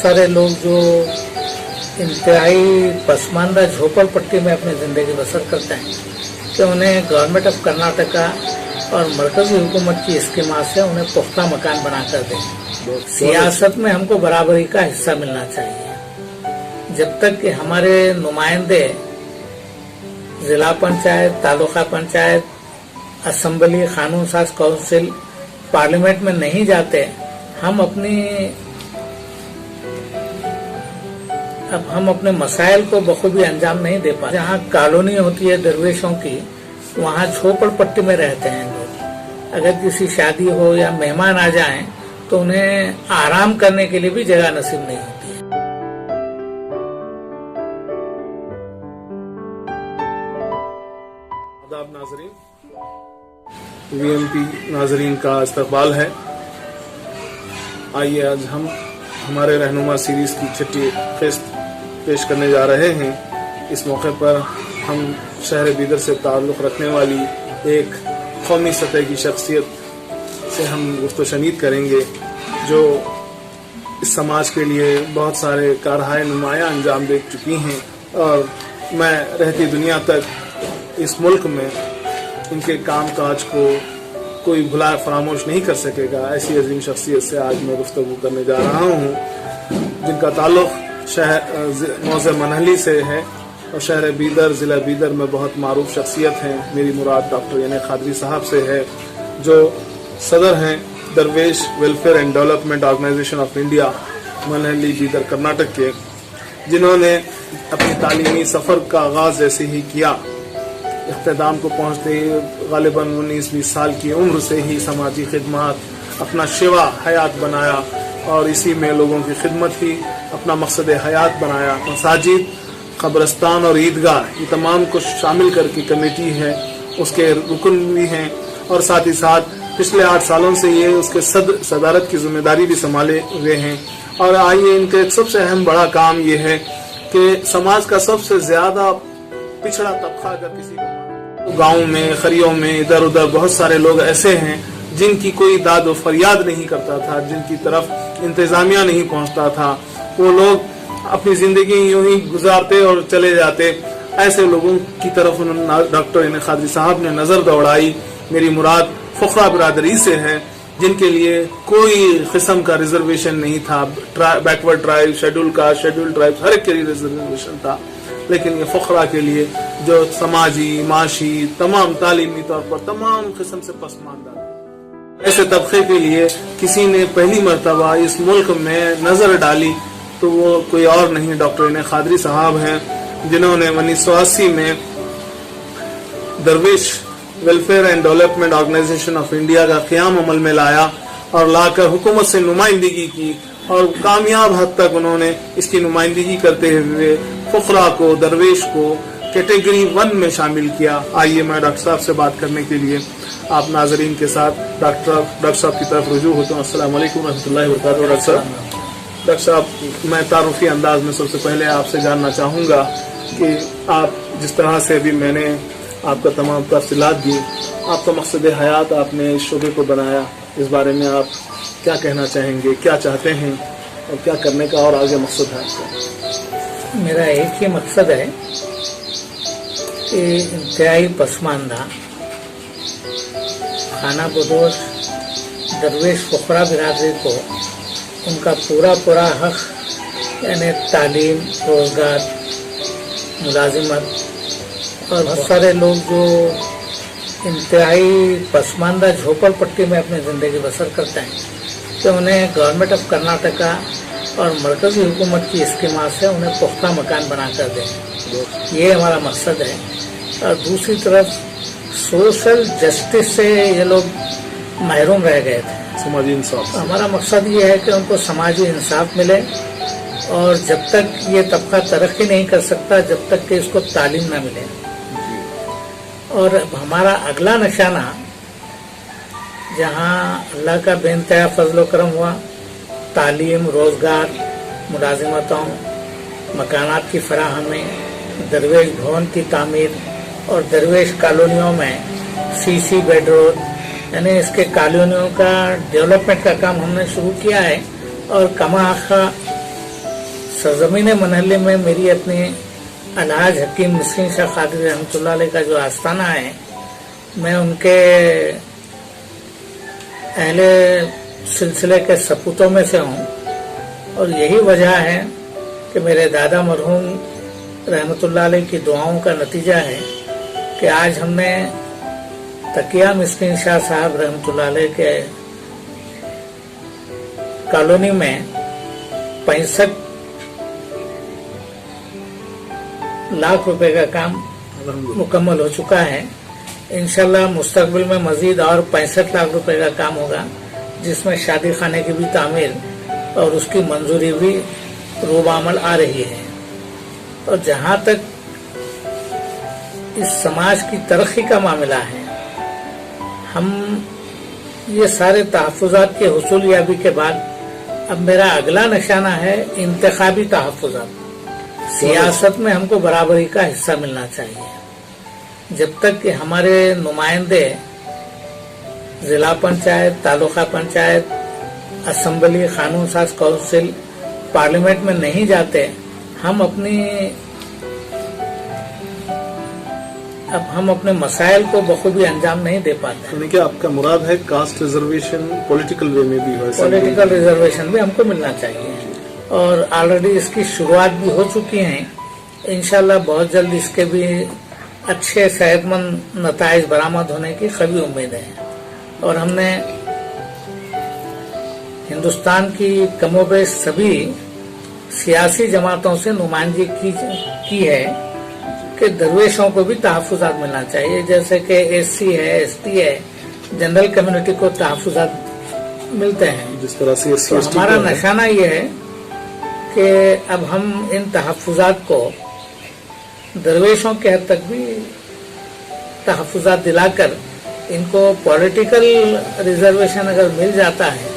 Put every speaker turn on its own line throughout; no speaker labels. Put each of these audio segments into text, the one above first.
سارے لوگ جو انتہائی پسماندہ جھوپڑ پٹی میں اپنی زندگی بسر کرتے ہیں کہ انہیں گورنمنٹ آف کرناٹکا اور مرکزی حکومت کی اسکیمات سے انہیں پختہ مکان بنا کر دیں. سیاست میں ہم کو برابری کا حصہ ملنا چاہیے. جب تک کہ ہمارے نمائندے ضلع پنچایت، تعلقہ پنچایت، اسمبلی، قانون ساز کونسل، پارلیمنٹ میں نہیں جاتے، ہم اپنے مسائل کو بخوبی انجام نہیں دے پاتے. جہاں کالونی ہوتی ہے درویشوں کی، وہاں جھوپڑ پٹی میں رہتے ہیں لوگ. اگر کسی شادی ہو یا مہمان آ جائیں تو انہیں آرام کرنے کے لیے بھی جگہ نصیب نہیں ہوتی ہے.
آداب ناظرین، وی ایم پی ناظرین کا استقبال ہے. آئیے آج ہم ہمارے رہنما سیریز کی چھٹی قسط پیش کرنے جا رہے ہیں. اس موقع پر ہم شہر بیدر سے تعلق رکھنے والی ایک قومی سطح کی شخصیت سے ہم گفت و شنید کریں گے جو اس سماج کے لیے بہت سارے کارہائے نمایاں انجام دے چکی ہیں اور میں رہتی دنیا تک اس ملک میں ان کے کام کاج کو کوئی بھلا فراموش نہیں کر سکے گا. ایسی عظیم شخصیت سے آج میں گفتگو کرنے جا رہا ہوں جن کا تعلق موضع منہلی سے ہے اور شہر بیدر، ضلع بیدر میں بہت معروف شخصیت ہیں. میری مراد ڈاکٹر یعنی قادری صاحب سے ہے جو صدر ہیں Darvesh welfare and development organisation of India Manhali Bidar Karnataka کے، جنہوں نے اپنی تعلیمی سفر کا آغاز جیسے ہی کیا، اختتام کو پہنچتے ہی غالباً 19-20 سال کی عمر سے ہی سماجی خدمات اپنا شیوا حیات بنایا اور اسی میں لوگوں کی خدمت ہی اپنا مقصد حیات بنایا. مساجد، قبرستان اور عیدگاہ یہ تمام کو شامل کر کے کمیٹی ہے، اس کے رکن بھی ہیں اور ساتھ ہی ساتھ پچھلے 8 سالوں سے یہ اس کے صدارت کی ذمہ داری بھی سنبھالے ہوئے ہیں. اور آئیے ان کا ایک سب سے اہم بڑا کام یہ ہے کہ سماج کا سب سے زیادہ پچھڑا طبقہ اگر کسی کو گاؤں میں، خریوں میں، ادھر ادھر بہت سارے لوگ ایسے ہیں جن کی کوئی داد و فریاد نہیں کرتا تھا، جن کی طرف انتظامیہ نہیں پہنچتا تھا، وہ لوگ اپنی زندگی یوں ہی گزارتے اور چلے جاتے. ایسے لوگوں کی طرف ڈاکٹر یعنی قادری صاحب نے نظر دوڑائی. میری مراد فقراء برادری سے ہے جن کے لیے کوئی قسم کا ریزرویشن نہیں تھا. Backward tribe, scheduled caste, scheduled tribe, ہر ایک کے لیے ریزرویشن تھا، لیکن یہ فقراء کے لیے جو سماجی، معاشی، تمام تعلیمی طور پر تمام قسم سے پسماندہ، ایسے طبقے کے لیے کسی نے پہلی مرتبہ اس ملک میں نظر ڈالی تو وہ کوئی اور نہیں ڈاکٹر یعنی قادری صاحب ہیں، جنہوں نے 1980 میں Darvesh welfare and development organisation of India کا قیام عمل میں لایا اور لا کر حکومت سے نمائندگی کی اور کامیاب حد تک انہوں نے اس کی نمائندگی کرتے ہوئے فقراء کو، درویش کو کیٹیگری 1 میں شامل کیا. آئیے میں ڈاکٹر صاحب سے بات کرنے کے لیے آپ ناظرین کے ساتھ ڈاکٹر صاحب کی طرف رجوع ہوتا ہوں. السلام علیکم ورحمۃ اللہ وبرکاتہ. ڈاکٹر صاحب، میں تعارفی انداز میں سب سے پہلے آپ سے جاننا چاہوں گا کہ آپ جس طرح سے بھی میں نے آپ کا تمام تفصیلات دی، آپ کا مقصد حیات آپ نے اس شعبے کو بنایا، اس بارے میں آپ کیا کہنا چاہیں گے، کیا چاہتے ہیں اور کیا کرنے کا اور آگے مقصد ہے آپ کا؟
میرا ایک ہی مقصد ہے کہ انتہائی پسماندہ، خانہ بدوش، درویش فقراء برادری کو ان کا پورا حق یعنی تعلیم، روزگار، ملازمت، اور بہت سارے لوگ جو انتہائی پسماندہ جھوپڑ پٹی میں اپنی زندگی بسر کرتے ہیں کہ انہیں گورنمنٹ آف کرناٹکا اور مرکزی حکومت کی اسکیمات سے انہیں پختہ مکان بنا کر دیں، یہ ہمارا مقصد ہے. اور دوسری طرف سوشل جسٹس سے یہ لوگ محروم رہ گئے تھے،
سماجی انصاف.
ہمارا مقصد یہ ہے کہ ان کو سماجی انصاف ملے، اور جب تک یہ طبقہ ترقی نہیں کر سکتا جب تک کہ اس کو تعلیم نہ ملے. اور ہمارا اگلا نشانہ جہاں اللہ کا بے انتہا فضل و کرم ہوا، تعلیم، روزگار، ملازمتوں، مکانات کی فراہمی، درویش بھون کی تعمیر اور درویش کالونیوں میں سی بیڈ روڈ یعنی اس کے کالونیوں کا ڈیولپمنٹ کا کام ہم نے شروع کیا ہے. اور کما آخا सरजमीन मनहली में मेरी अपनी अलहाज हकीम मिस्किन शाह कादरी रहमतुल्लाह अलैह का जो आस्थाना है, मैं उनके अहले सिलसिले के सपूतों में से हूँ। और यही वजह है कि मेरे दादा मरहूम रहमतुल्लाह अलैह की दुआओं का नतीजा है कि आज हमने तकिया मिस्किन शाह साहब रहमतुल्लाह अलैह के कॉलोनी में 65 लाख रुपए का काम मुकम्मल हो चुका है। इंशाल्लाह मुस्तकबिल में मजीद और 65 लाख रुपए का काम होगा, जिसमें शादी खाने की भी तामीर और उसकी मंजूरी भी रूबामल आ रही है। और जहां तक इस समाज की तरक्की का मामला है, हम ये सारे तहफ़्फ़ुज़ात के हुसूल याबी के बाद अब मेरा अगला निशाना है इंतखाबी तहफ़्फ़ुज़ात। सियासत में हमको बराबरी का हिस्सा मिलना चाहिए। जब तक कि हमारे नुमाइंदे जिला पंचायत, तालुका पंचायत, असेंबली, कानून साज काउंसिल, पार्लियामेंट में नहीं जाते, हम अपने मसाइल को बखूबी अंजाम नहीं दे पाते।
यानी कि आपका मुराद है कास्ट रिजर्वेशन पॉलिटिकल वे में भी हो,
पॉलिटिकल रिजर्वेशन भी हमको मिलना चाहिए। और ऑलरेडी इसकी शुरुआत भी हो चुकी है। इंशाल्लाह बहुत जल्द इसके भी अच्छे सेहतमंद नताइज बरामद होने की कभी उम्मीद है। और हमने हिंदुस्तान की कमोबेश सभी सियासी जमातों से नुमाइंदगी की है कि दरवेशों को भी तहफ़्फ़ुज़ात मिलना चाहिए। जैसे कि एससी है, एसटी है, जनरल कम्युनिटी को तहफ़्फ़ुज़ात मिलते हैं।
जिस तरह से
तो हमारा निशाना ये है कि अब हम इन तहफ़्फ़ुज़ात को दरवेशों के हद तक भी तहफ़्फ़ुज़ात दिलाकर इनको पॉलिटिकल रिजर्वेशन अगर मिल जाता है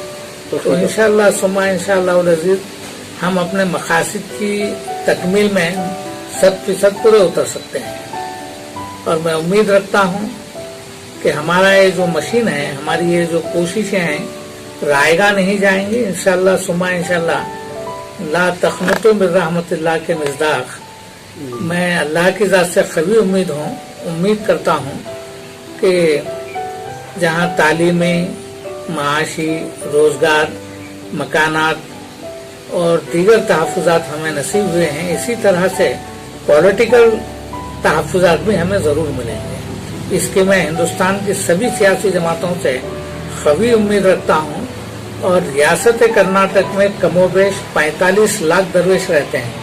तो इंशाअल्लाह सुम्मा इंशाअल्लाह अज़ीज़ हम अपने मकासद की तकमील में 100% पूरे उतर सकते हैं। और मैं उम्मीद रखता हूँ कि हमारा ये जो मशीन है, हमारी ये जो कोशिशें हैं, रायगा नहीं जाएंगी। इंशाअल्लाह सुम्मा इंशाअल्लाह ला तक़नतु मिन रहमतिल्लाह के मिज़दाक़ मैं अल्लाह की ज़ात से कभी उम्मीद करता हूँ कि जहाँ तालीमी, माशी, रोजगार, मकानात और दीगर तहफ़्फ़ुज़ात हमें नसीब हुए हैं, इसी तरह से पॉलिटिकल तहफ़्फ़ुज़ात भी हमें ज़रूर मिलेंगे। इसकी मैं हिंदुस्तान की सभी सियासी जमातों से कभी उम्मीद रखता हूँ। और रियासत कर्नाटक में कमोबेश 45 लाख दरवेश रहते हैं।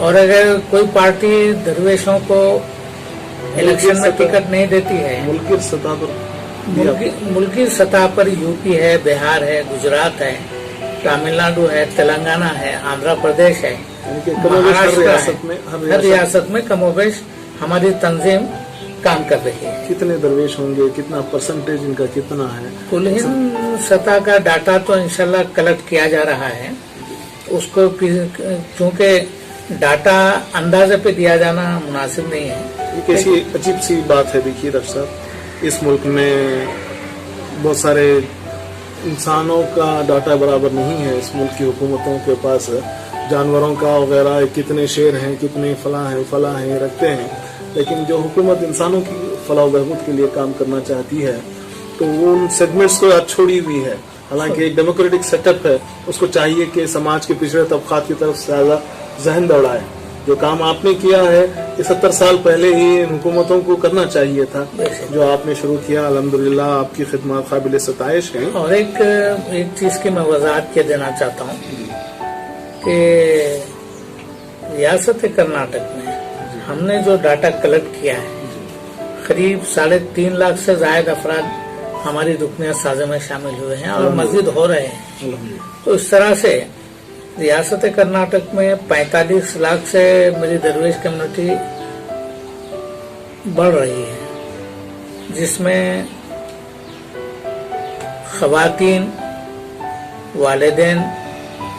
और अगर कोई पार्टी दरवेशों को इलेक्शन में टिकट नहीं देती है, मुल्की सतह पर यूपी है, बिहार है, गुजरात है, तमिलनाडु है, तेलंगाना है, आंध्र प्रदेश है, महाराष्ट्र है, हर रियासत में कमोबेश हमारी तंजीम काम कर रही है।
कितने दरवेश होंगे, कितना परसेंटेज इनका कितना है?
कुल हिंद सतह का डाटा तो इंशाल्लाह कलेक्ट किया जा रहा है। उसको चूंकि डाटा अंदाजे पे दिया जाना मुनासिब नहीं है।
ये कैसी अजीब सी बात है। देखिए डॉक्टर साहब, इस मुल्क में बहुत सारे इंसानों का डाटा बराबर नहीं है। इस मुल्क की हुकूमतों के पास जानवरों का वगैरह कितने शेर हैं, कितने फला हैं रखते हैं, लेकिन जो हुकूमत इंसानों की फलाह बहबूद के लिए काम करना चाहती है तो वो उन सेगमेंट्स को आज छोड़ी हुई है। हालांकि एक डेमोक्रेटिक सेटअप है, उसको चाहिए कि समाज के पिछड़े तबकात की तरफ ज्यादा जहन दौड़ाए। जो काम आपने किया है ये 70 साल पहले ही इन हुकूमतों को करना चाहिए था, जो आपने शुरू किया। अल्हम्दुलिल्लाह आपकी खिदमत काबिल सताइश है।
और एक चीज की मैं वजाहत के देना चाहता हूँ कि रियासत कर्नाटक में हमने जो डाटा कलेक्ट किया है, करीब 3.5 लाख से ज्यादा अफराद हमारी रुकनिया साजे में शामिल हुए हैं और मजीद हो रहे हैं। तो इस तरह से रियासत कर्नाटक में 45 लाख से मेरी दरवेश कम्युनिटी बढ़ रही है, जिसमें खवातीन, वालिदैन,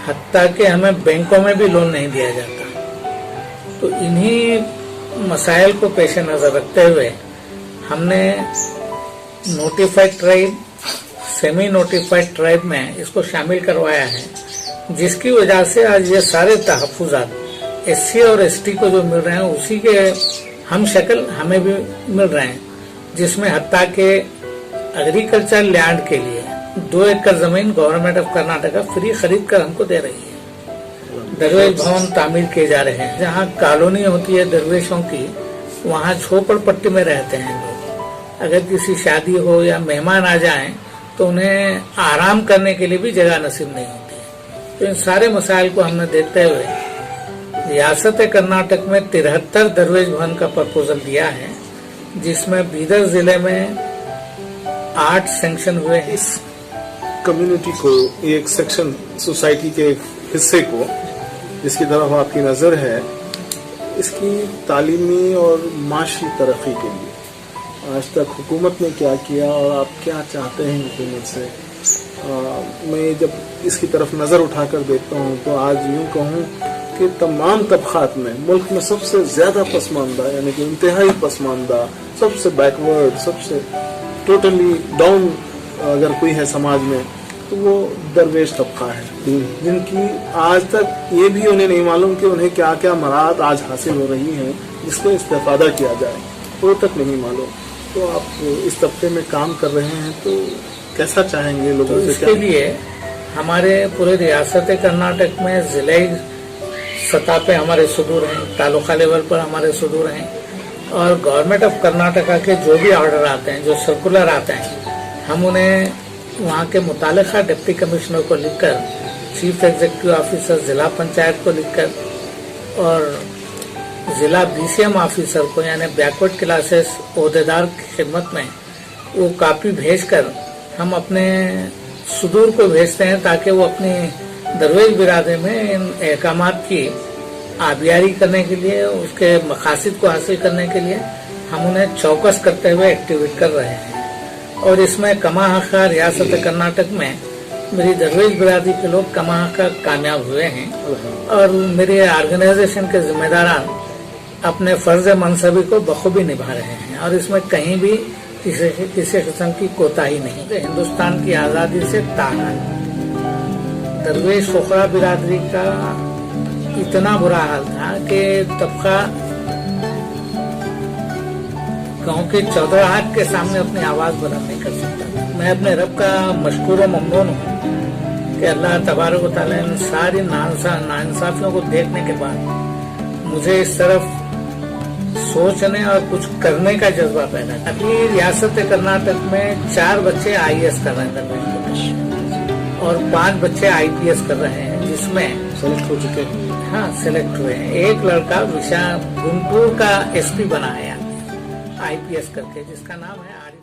हत्ता कि हमें बैंकों में भी लोन नहीं दिया जाता। तो इन्हीं मसाइल को पेश नजर रखते हुए हमने notified tribe, semi notified tribe में इसको शामिल करवाया है जिसकी वजह से आज ये सारे तहफ़्फ़ुज़ात एससी और एसटी को जो मिल रहे हैं उसी के हम शक्ल हमें भी मिल रहे हैं, जिसमें हत्ता के एग्रीकल्चर लैंड के लिए 2 एकड़ जमीन गवर्नमेंट ऑफ कर्नाटका फ्री खरीद कर हमको दे रही है। दरवेश भवन तामीर किए जा रहे हैं, जहाँ कॉलोनी होती है दरवेशों की, वहाँ झोपड़पट्टी में रहते हैं लोग। अगर किसी शादी हो या मेहमान आ जाएं तो उन्हें आराम करने के लिए भी जगह नसीब नहीं होती है। तो इन सारे मसाइल को हमने देखते हुए रियासत कर्नाटक में 73 दरवेश भवन का प्रपोजल दिया है, जिसमें बीदर जिले में 8 सैंक्शन हुए हैं।
इस कम्युनिटी को, एक सेक्शन सोसाइटी के एक हिस्से को जिसकी तरफ आपकी नज़र है, इसकी तालीमी और माशी तरक्की के लिए आज तक हुकूमत ने क्या किया और आप क्या चाहते हैं हुकूमत से? मैं जब इसकी तरफ नज़र उठाकर देखता हूँ तो आज यूँ कहूँ कि तमाम तबकात में मुल्क में सबसे ज़्यादा पसमानदा, यानी कि इंतहाई पसमानदा, सबसे बैकवर्ड, सबसे टोटली डाउन अगर कोई है समाज में तो वो दरवेश तबका है, जिनकी आज तक ये भी उन्हें नहीं मालूम कि उन्हें क्या क्या मराहत आज हासिल हो रही हैं जिसको इस्तेफादा किया जाए, वो तक नहीं मालूम। तो आप इस तबके में काम कर रहे हैं तो कैसा चाहेंगे लोगों से?
इसके लिए हमारे पूरे रियासत कर्नाटक में जिले सतह पे हमारे सुदूर हैं, तालुका लेवल पर हमारे सुदूर हैं, और गवर्नमेंट ऑफ कर्नाटका के जो भी ऑर्डर आते हैं, जो सर्कुलर आते हैं, हम उन्हें वहाँ के मुतालिका डिप्टी कमिश्नर को लिखकर, चीफ एग्जीक्यूटिव ऑफिसर जिला पंचायत को लिखकर और जिला बीसीएम ऑफिसर को, यानी बैकवर्ड क्लासेस ओहदेदार की खिदमत में वो कापी भेजकर हम अपने सुदूर को भेजते हैं, ताकि वो अपनी दरवेश बिरादरी में इन अहकामात की आबियारी करने के लिए, उसके मकासद को हासिल करने के लिए हम उन्हें चौकस करते हुए एक्टिवेट कर रहे हैं। और इसमें कमा हक़ रियासत कर्नाटक में मेरी दरवेश बिरादरी के लोग कमा हक़ कामयाब हुए हैं, और मेरे ऑर्गेनाइजेशन के जिम्मेदारान अपने फर्ज मनसबी को बखूबी निभा रहे हैं, और इसमें कहीं भी किसी किस्म की कोताही नहीं। हिंदुस्तान की आज़ादी से ताहाल दरवेश खोखरा बिरादरी का इतना बुरा हाल था कि तबका गाँव के चौधराहट के सामने अपनी आवाज बुलंद नहीं कर सकता। मैं अपने रब का मशकूर व ममनून हूँ कि अल्लाह तबारक व तआला इन सारी नाइंसाफियों को देखने के बाद मुझे इस तरफ सोचने और कुछ करने का जज्बा पैदा। अभी रियासत कर्नाटक में 4 बच्चे IAS कर रहे हैं दरवेश, और 5 बच्चे IPS कर रहे हैं, जिसमें
सेलेक्ट हो चुके हैं।
हाँ, सेलेक्ट हुए हैं। एक लड़का गुंटूर का SP बना है IPS करके, जिसका नाम है आरिफ।